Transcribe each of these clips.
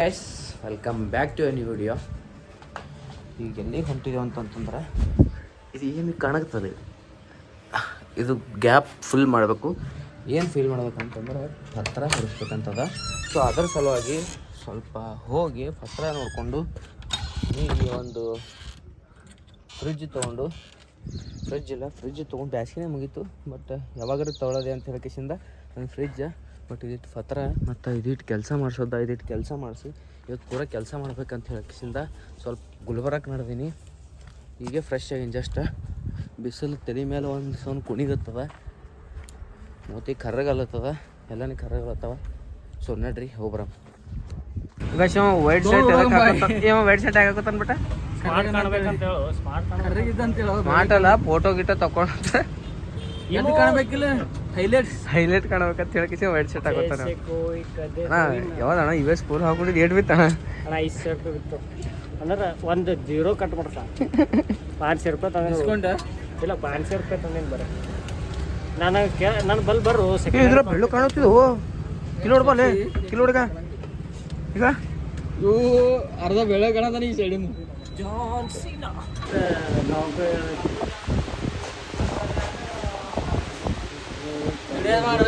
S welcome back to a new video. ಈಗ ಎಲ್ಲಿಗೆ ಹೊಂಟಿದ್ದೇವೆ ಅಂತಂತಂದ್ರೆ ಇದು ಏನು ಕಾಣುತ್ತದೆ, ಇದು ಗ್ಯಾಪ್ ಫುಲ್ ಮಾಡಬೇಕು. ಏನು ಫಿಲ್ ಮಾಡ್ಬೇಕಂತಂದ್ರೆ ಪತ್ರ ಹೊಡಿಸ್ಬೇಕಂತದ. ಸೊ ಅದರ ಸಲುವಾಗಿ ಸ್ವಲ್ಪ ಹೋಗಿ ಪತ್ರ ನೋಡಿಕೊಂಡು ಈಗ ಒಂದು ಫ್ರಿಜ್ ತೊಗೊಂಡು ಫ್ರಿಜ್ ತೊಗೊಂಡು ಬ್ಯಾಸಿಗೆ ಮುಗೀತು. ಬಟ್ ಯಾವಾಗಾದ್ರೂ ತೊಗೊಳ್ಳೋದೆ ಅಂತ ಹೇಳೋಕ್ಕಿಂದ ನನ್ನ ಫ್ರಿಜ್ ಬಟ್ ಇದಿಟ್ಟು ಪತ್ರ ಮತ್ತು ಇದಿಟ್ಟು ಕೆಲಸ ಮಾಡಿಸಿ ಇವತ್ತು ಪೂರ ಕೆಲಸ ಮಾಡ್ಬೇಕಂತ ಹೇಳೋಕ್ಕಿಂದ ಸ್ವಲ್ಪ ಗುಲ್ಬರ್ಗಕ್ಕೆ ನಡೆದೀನಿ. ಈಗ ಫ್ರೆಶ್ ಆಗಿನಿ. ಜಸ್ಟ್ ಬಿಸಿಲು ತಲೆ ಮೇಲೆ ಒಂದು ಸೌಂಡ್ ಕುಣಿಗತ್ತದ, ಮೂತಿ ಕರ್ರಗಲ್ಲತ್ತದ, ಎಲ್ಲನೇ ಕರ್ರಗಲ್ಲತ್ತವ. ಸೊ ನಡ್ರಿ ಹೋಗ್ಬರ. ವೈಟ್ ಶರ್ಟ್ ಹಾಕತ್ತಾನ್ಬಿಟ್ಟ ಸ್ಮಾರ್ಟ್ ಅಲ್ಲ, ಫೋಟೋ ಗಿಟ ತಕೊಂಡ ಕಾಣಬೇಕಿಲ್ಲ, ಹೈಲೈಟ್ ಕಾಣಬೇಕಂತ ಹೇಳಕ್ಕೆ ವೈಟ್ ಶರ್ಟ್ ಹಾಕೋತಾನ. ಯಾವ್ದಣ್ಣ ಇವೇ ಸ್ಕೂಲ್ ಹಾಕೊಂಡಿದ್ದು ಏಟ್ ಬಿತ್ತಣ್ಣ? 500 ಬಿತ್ತು ಅಂದ್ರೆ ಒಂದು 0 ಕಟ್ ಮಾಡ್ಸ 500 ರೂಪಾಯಿ ತಂದ ಇಲ್ಲ 500 ರೂಪಾಯಿ ತಂದೇನು ಬರ ನನ್ನ ಬಲ್ ಬರು ಇದ್ರ ಬೆಳ್ಳು ಕಾಣುತ್ತಿದ್ದು ಕಿಲೋಡ್ ಬಲ್ಲೆ ಕಿಲೋಡ್ಗ ಈಗ ಇವು ಅರ್ಧ ಬೆಳೆ ಕಾಣತಾನೆ ಈ ಸೈಡಿನ ಜಾನ್ಸಿನ ಇದೇ ಮಾಡು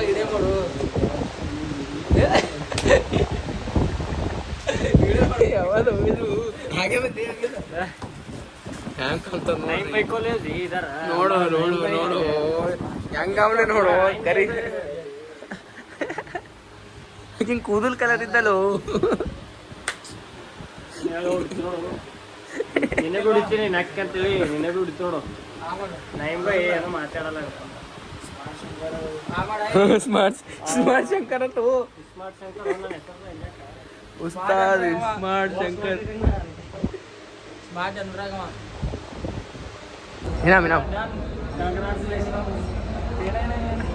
ನೋಡು ಹೆಂಗವನೆ ನೋಡು ಕರಿ ಹಿಂಗ್ ಕೂದಲ್ ಕಲರ್ ಇದ್ದಲು. ನಿನಗೆ ಹೊಡಿತೀನಿ ನಕ್ಕಂತೇಳಿ ನಿನಗೆ ಹೊಡಿತು ನೋಡು. ಏನೋ ಮಾತಾಡಲ್ಲ. ಸ್ಮಾರ್ಟ್ ಶಂಕರ್ ಅಂತ ಉಸ್ತಾದ್ ಸ್ಮಾರ್ಟ್ ಶಂಕರ್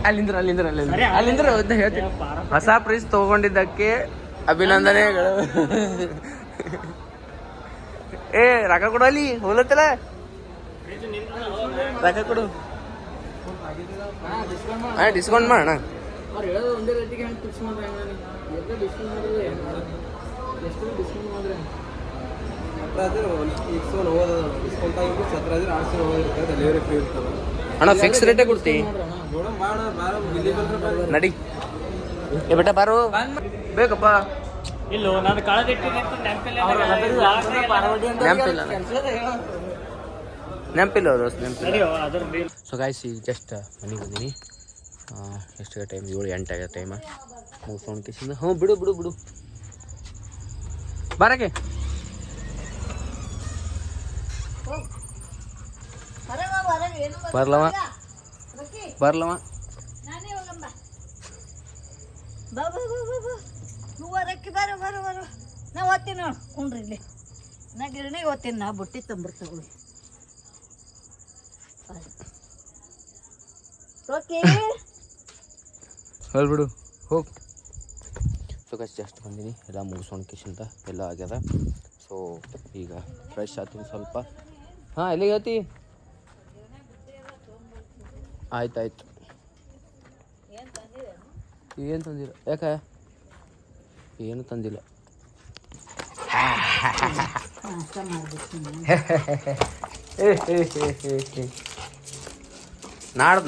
ಅಲ್ಲಿಂದ್ರ ಹೇಳ್ತೀನಿ. ಹೊಸ ಪ್ರೈಸ್ ತಗೊಂಡಿದ್ದಕ್ಕೆ ಅಭಿನಂದನೆಗಳು. ಏ ರೊಕ್ಕ ಕೊಡು, ಅಲ್ಲಿ ಹೋಲತ್ತಲ್ಲ ರೊಕ್ಕ ಕೊಡು. ಡಿಸ್ಕೌಂಟ್ ಮಾಡೋಣ. ಅಣ್ಣ ಫಿಕ್ಸ್ ರೇಟೇ ಕೊಡ್ತಿ ನಡಿ. ಏ ಬೇಟ ಬಾರು ಬೇಕಪ್ಪ. ಇಲ್ಲೋ ನಾನು ನೆನಪಿಲ್ಲ ನೆನಪಿಲ್ಲ. ಸೊ ಗಾಯ್ಸ್ ಈಗ ಜಸ್ಟ್ ಮನೆಗೆ ಬಂದೀನಿ. ಎಷ್ಟು ಟೈಮ್ 7-8 ಆಗೋ ಟೈಮ ಮುಗಿಸ್ಕೊಂಡು ಕಿಸಿಂದ. ಹ್ಞೂ ಬಿಡು ಬಾರಕ್ಕೆ. ಬರ್ಲವ ಬರೋ ನಾ ಓದ್ತೀನಿ ನೋಡು. ಕುಂಡ್ರಿ ಇಲ್ಲಿ ನಾ ಗಿರಣಿಗೆ ಓದ್ತೀನಿ. ನಾ ಬುಟ್ಟಿ ತಂಬಿಡ್ತೇವೆ ಹೇಳ್ಬಿಡು ಹೋಗಿ. ಸೊ ಗೈಸ್ ಜಸ್ಟ್ ಬಂದೀನಿ, ಎಲ್ಲ ಮುಗಿಸ್ಕೊಂಡು ಕಿಶಿಂದ ಎಲ್ಲ ಆಗ್ಯದ. ಸೊ ಈಗ ಫ್ರೆಶ್ ಆಗ್ತೀನಿ ಸ್ವಲ್ಪ. ಹಾಂ ಎಲ್ಲಿಗೆ ಹೇಳ್ತಿ? ಆಯ್ತು ಏನು ತಂದಿಲ್ಲ. ಯಾಕೆ ಏನು ತಂದಿಲ್ಲ?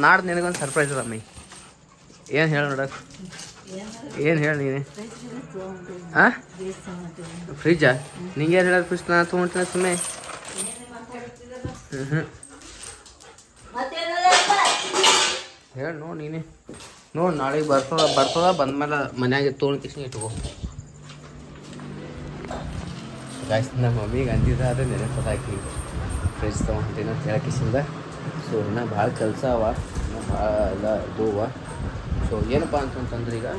ನಾಡ್ದು ನಿನಗೊಂದು ಸರ್ಪ್ರೈಸ್ ರಮ್ಮಿ. ಏನು ಹೇಳಿ ನೋಡಕ್, ಏನು ಹೇಳಿ ನೀನೆ? ಹಾಂ ಫ್ರಿಜ್ಜಾ? ನಿಂಗೆ ಯಾರು ಹೇಳೋದು ಫ್ರಿಜ್ ನಾನು ತೊಗೊಂಡ್ತೀನಿ ಸುಮ್ಮನೆ? ಹೇಳಿ ನೋಡಿ ನೀನೆ. ನೋಡಿ ನಾಳೆಗೆ ಬರ್ತದ ಬಂದ್ಮೇಲೆ ಮನ್ಯಾಗ ತೊಗೊಂಡು ಕಿಸ್ನಿ ಇಟ್ಕೋ. ಗಾಯ್ಸ್ ನಮ್ಮ ಮಮ್ಮಿಗೆ ಅಂದಿದ್ದ ಆದರೆ ನೆನಪದಾಕಿ ಫ್ರಿಜ್ ತೊಗೊಂಡಿನ ಹೇಳಕ್ಕಿಸಿಂದ. ಸೊ ಇನ್ನೂ ಭಾಳ ಕೆಲಸ ಅವ, ಇನ್ನೂ ಭಾಳ ಎಲ್ಲ ಇದು ಅವ. ಸೊ ಏನಪ್ಪ ಅಂತಂತಂದ್ರೆ ಈಗ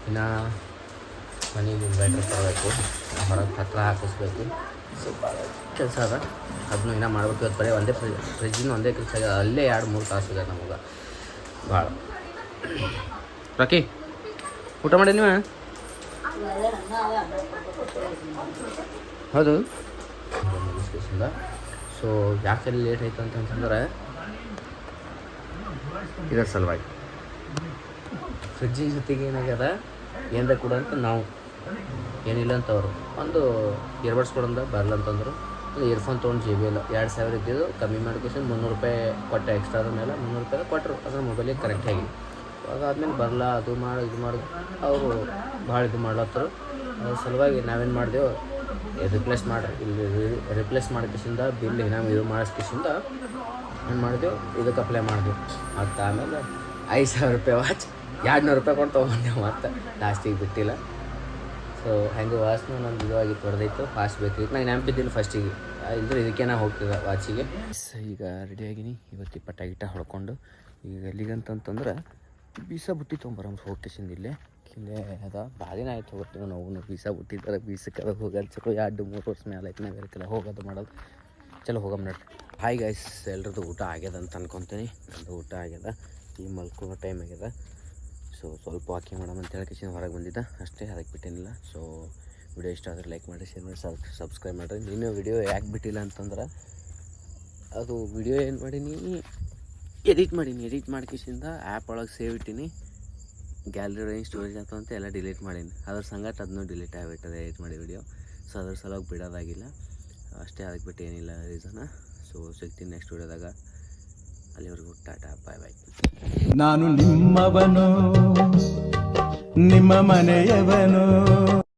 ಇನ್ನು ಮನೇಲಿ ಇನ್ವರ್ಟರ್ ತರಬೇಕು, ಹೊರಗೆ ಪತ್ರ ಹಾಕಿಸ್ಬೇಕು. ಸೊ ಭಾಳ ಕೆಲಸ ಅದ, ಅದನ್ನು ಇನ್ನೂ ಮಾಡ್ಬೇಕು. ಇವತ್ತು ಬರೀ ಒಂದೇ ಫ್ರಿಜ್ಜಿನ ಒಂದೇ ಕೆಲಸ ಆಗಿದೆ. ಅಲ್ಲೇ 2-3 ತಾಸು ಇದೆ ನಮಗೆ ಭಾಳ. ರಾಕಿ ಊಟ ಮಾಡಿ ನೀವು? ಹೌದು. ಸೊ ಯಾಕೆ ಲೇಟ್ ಆಯಿತು ಅಂತಂತಂದ್ರೆ ಇದರ ಸಲುವಾಗಿ ಫ್ರಿಜ್ಜಿನ ಜೊತೆಗೆ ಏನಾಗ್ಯದ ಏನರ ಕೊಡು ಅಂತ ನಾವು, ಏನಿಲ್ಲ ಅಂತ ಅವರು. ಒಂದು ಇಯರ್ಬಡ್ಸ್ ಕೊಡಂದ ಬರಲ್ಲ ಅಂತಂದರು. ಒಂದು ಇಯರ್ಫೋನ್ ತೊಗೊಂಡು JBL 2000 ಇದ್ದಿದ್ದು ಕಮ್ಮಿ ಮಾಡ್ಕೇಸಿ ₹300 ಕೊಟ್ಟೆ. ಎಕ್ಸ್ಟ್ರಾದ ಮೇಲೆ ₹300 ಕೊಟ್ಟರು. ಅದ್ರ ಮೊಬೈಲಿಗೆ ಕರೆಕ್ಟಾಗಿ. ಅದಾದ್ಮೇಲೆ ಬರಲ್ಲ, ಅದು ಮಾಡಿ ಇದು ಮಾಡಿ ಅವರು ಭಾಳ ಇದು ಮಾಡ್ಲತ್ತರು. ಅದ್ರ ಸಲುವಾಗಿ ನಾವೇನು ಮಾಡಿದೆವು, ರಿಪ್ಲೇಸ್ ಮಾಡಿರಿ, ಇಲ್ಲಿ ರಿಪ್ಲೇಸ್ ಮಾಡ್ಕೇಸಿಂದ ಬಿಲ್ ನಾವು ಇದು ಮಾಡಿಸ್ಕೇಸಿಂದ ಏನು ಮಾಡಿದೆವು, ಇದಕ್ಕೆ ಅಪ್ಲೈ ಮಾಡಿದೆವು. ಮತ್ತು ಆಮೇಲೆ ₹5000 ವಾಚ್ ₹200 ಕೊಟ್ಟು ತೊಗೊಂಡೆವು. ಮತ್ತು ಲಾಸ್ಟಿಗೆ ಬಿಟ್ಟಿಲ್ಲ. ಸೊ ಹೆಂಗೆ ವಾಚ್ನ ನಂದು ಇದು ಆಗಿತ್ತು, ಹೊಡೆದೈತು. ಫಾಸ್ಟ್ ಬೇಕಿತ್ತು. ನಂಗೆ ನೆನಪಿದ್ದಿಲ್ಲ ಫಸ್ಟಿಗೆ, ಇಲ್ಲದ್ರೆ ಇದಕ್ಕೆ ನಾ ಹೋಗ್ತಿದ್ದೆ ವಾಚಿಗೆ. ಈಗ ರೆಡಿಯಾಗಿನಿ. ಇವತ್ತು ಪಟ ಹೊಡ್ಕೊಂಡು ಈಗ ಎಲ್ಲಿಗಂತಂದ್ರೆ ಬೀಸ ಬುಟ್ಟಿ ತೊಗೊಂಬರಮ್ಮ ಹೋಗ್ತೇಸಿಂದ ಇಲ್ಲೇ ಅದ ಭಾಳ ದಿನ ಆಯ್ತು ಹೋಗ್ತೀವಿ ನಾವು. ಬೀಸ ಬುಟ್ಟಿದ್ದಾರೆ, ಬೀಸಕ್ಕೆ ಹೋಗೋದು ಚಲೋ 2-3 ವರ್ಷ ಮೇಲೆ ಆಯ್ತು. ನಾವು ಬೇರೆಲ್ಲ ಹೋಗೋದು ಮಾಡೋದು ಚಲೋ ಹೋಗಮ್ಮ ನೋಡ್ರಿ. ಹಾಯ್ ಗೈಸ್, ಎಲ್ರದ್ದು ಊಟ ಆಗ್ಯದ ಅಂತ ಅನ್ಕೊತೀನಿ. ನಂದು ಊಟ ಆಗ್ಯದ, ಈ ಮಲ್ಕೋ ಟೈಮ್ ಆಗ್ಯದ. ಸೊ ಸ್ವಲ್ಪ ವಾಕಿಂಗ್ ಮಾಡೋಣ ಅಂತ ಹೇಳಿ ಹೊರಗೆ ಬಂದಿದ್ದ ಅಷ್ಟೇ, ಅದಕ್ಕೆ ಬಿಟ್ಟೇನಿಲ್ಲ. ಸೊ ವಿಡಿಯೋ ಇಷ್ಟ ಆದರೆ ಲೈಕ್ ಮಾಡಿ, ಶೇರ್ ಮಾಡಿ, ಸಬ್ಸ್ಕ್ರೈಬ್ ಮಾಡಿರಿ. ನೀನು ವಿಡಿಯೋ ಯಾಕೆ ಬಿಟ್ಟಿಲ್ಲ ಅಂತಂದ್ರೆ, ಅದು ವಿಡಿಯೋ ಏನು ಮಾಡೀನಿ, ಎಡಿಟ್ ಮಾಡ್ಕೇಸಿಂದ ಆ್ಯಪ್ ಒಳಗೆ ಸೇವ್ ಇಟ್ಟೀನಿ. ಗ್ಯಾಲರಿ ಒಳಗೆ ಸ್ಟೋರೇಜ್ ಅಂತ ಎಲ್ಲ ಡಿಲೀಟ್ ಮಾಡೀನಿ. ಅದ್ರ ಸಂಗಟ ಅದನ್ನೂ ಡಿಲೀಟ್ ಆಗಿಬಿಟ್ಟದೆ ಎಡಿಟ್ ಮಾಡಿ ವಿಡಿಯೋ. ಸೊ ಅದ್ರ ಸಲುವಾಗಿ ಬಿಡೋದಾಗಿಲ್ಲ ಅಷ್ಟೇ, ಅದಕ್ಕೆ ಬಿಟ್ಟು ಏನಿಲ್ಲ ರೀಸನ. ಸೊ ಸಿಗ್ತೀನಿ ನೆಕ್ಸ್ಟ್ ವಿಡಿಯೋದಾಗ. ಅಲ್ಲಿವರೆಗೂ ಟಾಟಾ, ಬಾಯ್ ಬಾಯ್. ನಾನು ನಿಮ್ಮವನು, ನಿಮ್ಮ ಮನೆಯವನು.